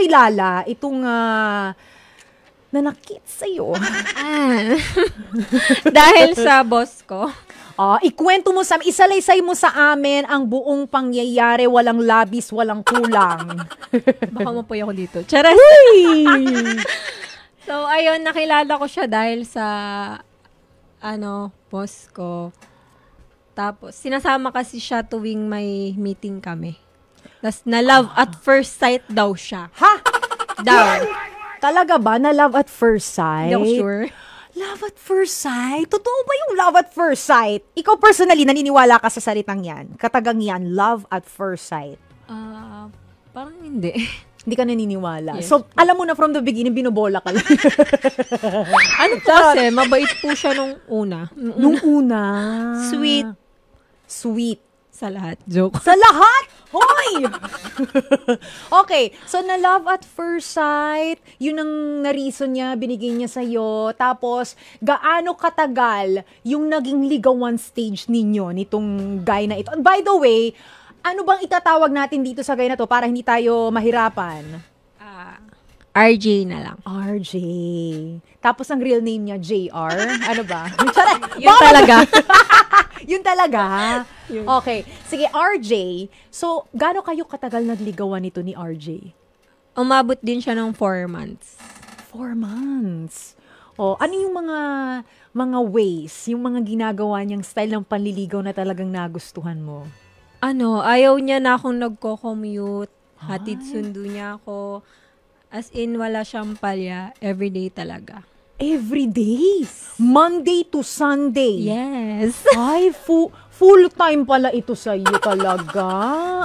nakilala itong nanakit sa'yo? Dahil sa boss ko. Ikwento mo isalaysay mo sa amin ang buong pangyayari, walang labis, walang kulang. Baka mapuy ako dito. Charas! So, ayun, nakilala ko siya dahil sa, boss ko. Tapos, sinasama kasi siya tuwing may meeting kami. Tapos, na love at first sight daw siya. Ha? Daw. Talaga ba na love at first sight? Hindi ako sure. Love at first sight? Totoo ba yung love at first sight? Ikaw personally, naniniwala ka sa salitang yan? Katagang yan, love at first sight? Parang hindi. Hindi ka naniniwala. Yes. So, alam mo na from the beginning, binobola ka lang. Ano po kasi, mabait po siya nung una. Nung una. Sweet. Sa lahat. Joke. Sa lahat? Hoy! Okay. So, na love at first sight, yun ang na-reason niya, binigay niya sa'yo. Tapos, gaano katagal yung naging ligawan stage ninyo nitong guy na ito? And by the way, ano bang itatawag natin dito sa guy na to para hindi tayo mahirapan? RJ na lang. RJ. Tapos, ang real name niya, JR. Ano ba? Yun talaga. Yun talaga. Yun. Okay. Sige, RJ. So, gaano kayo katagal nagligawan nito ni RJ? Umabot din siya ng 4 months. 4 months. Ano yung mga ways, yung mga ginagawa niyang style ng panliligaw na talagang nagustuhan mo? Ayaw niya na akong nagko-commute. Hatid sundo niya ako. As in, wala siyang palya. Everyday talaga. Every day? Monday to Sunday? Yes. Ay, full time pala ito sa iyo talaga.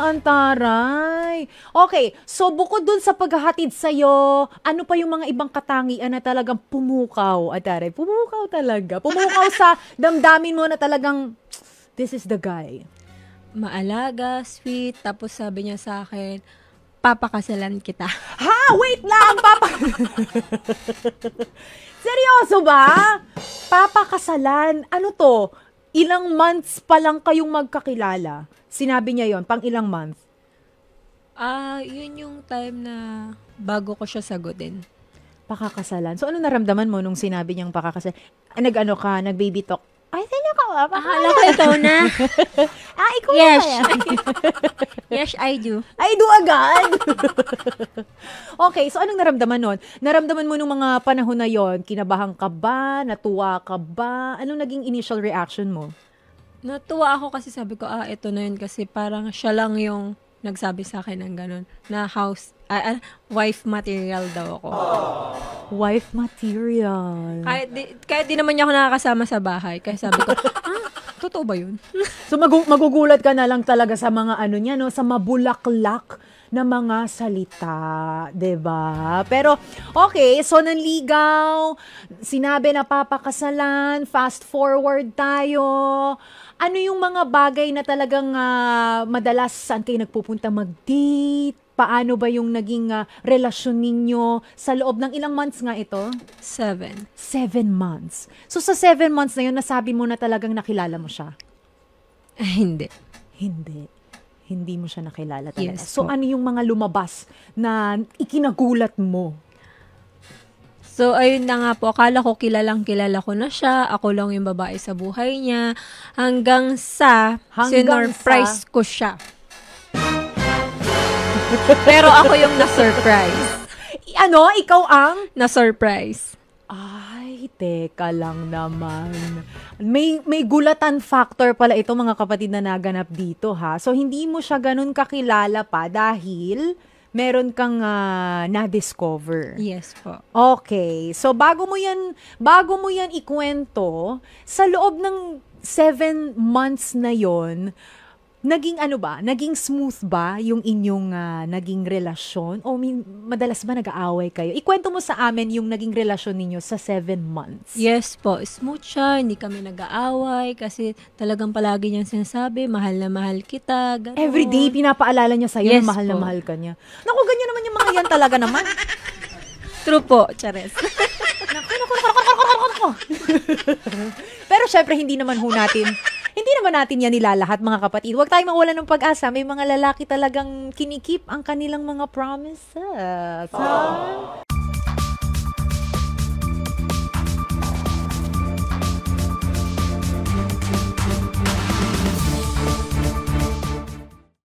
Antaray. Okay, so bukod dun sa paghahatid sa iyo, ano pa yung mga ibang katangian na talagang pumukaw? Antaray, pumukaw talaga. Pumukaw sa damdamin mo na talagang, this is the guy. Maalaga, sweet, tapos sabi niya sa akin, papakasalan kita. Ha? Wait lang! Seryoso ba? Papakasalan? Ano to? Ilang months pa lang kayong magkakilala? Sinabi niya yon, pang ilang month? Yun yung time na bago ko siya sagutin. Pakakasalan. So, ano naramdaman mo nung sinabi niyang pakakasalan? Nag-baby talk? Ay, sino ka ba? Akala ko ikaw na. Ikaw Yes. na kaya? Yes, I do. I do agad? Okay, so anong naramdaman nun? Naramdaman mo nung mga panahon na yon, kinabahan ka ba? Natuwa ka ba? Anong naging initial reaction mo? Natuwa ako kasi sabi ko, ito na yun kasi parang siya lang yung nagsabi sa akin ng ganun, na wife material daw ako. Wife material. Kahit di naman niya ako nakakasama sa bahay. Kaya sabi ko, totoo ba yun? So magugulat ka na lang talaga sa mga niya, no? Sa mabulaklak na mga salita, 'di ba? Pero okay, so nanligaw, sinabi na papakasalan, fast forward tayo. Ano yung mga bagay na talagang madalas saan kayo nagpupunta mag-date? Paano ba yung naging relasyon ninyo sa loob ng ilang months nga ito? 7. 7 months. So sa 7 months na yun, nasabi mo na talagang nakilala mo siya? Hindi. Hindi mo siya nakilala talaga. Yes, So po. ano yung mga lumabas na ikinagulat mo? So, ayun na nga po. Akala ko kilala ko na siya. Ako lang yung babae sa buhay niya. Hanggang sinurprise ko siya. Pero ako yung na-surprise. Ikaw ang? Na-surprise. Ay, teka lang naman. May gulatan factor pala ito, mga kapatid, na naganap dito, ha? So, hindi mo siya ganun kakilala pa dahil meron kang na-discover. Yes po. Okay. So, bago mo yan ikwento, sa loob ng 7 months na yon, naging smooth ba yung inyong naging relasyon? O madalas ba nag-aaway kayo? Ikwento mo sa amin yung naging relasyon ninyo sa 7 months. Yes po. Smooth siya. Hindi kami nag-aaway kasi talagang palagi niyang sinasabi, mahal na mahal kita. Ganun. Everyday, pinapaalala niya sa'yo Yes na mahal po. na mahal ka niya. Naku, ganyan naman yung mga yan talaga naman. True po, Chares. Naku. Pero syempre, hindi naman naman natin yan nilalahat, mga kapatid. Huwag tayong mawalan ng pag-asa. May mga lalaki talagang kinikip ang kanilang mga promises. Ha?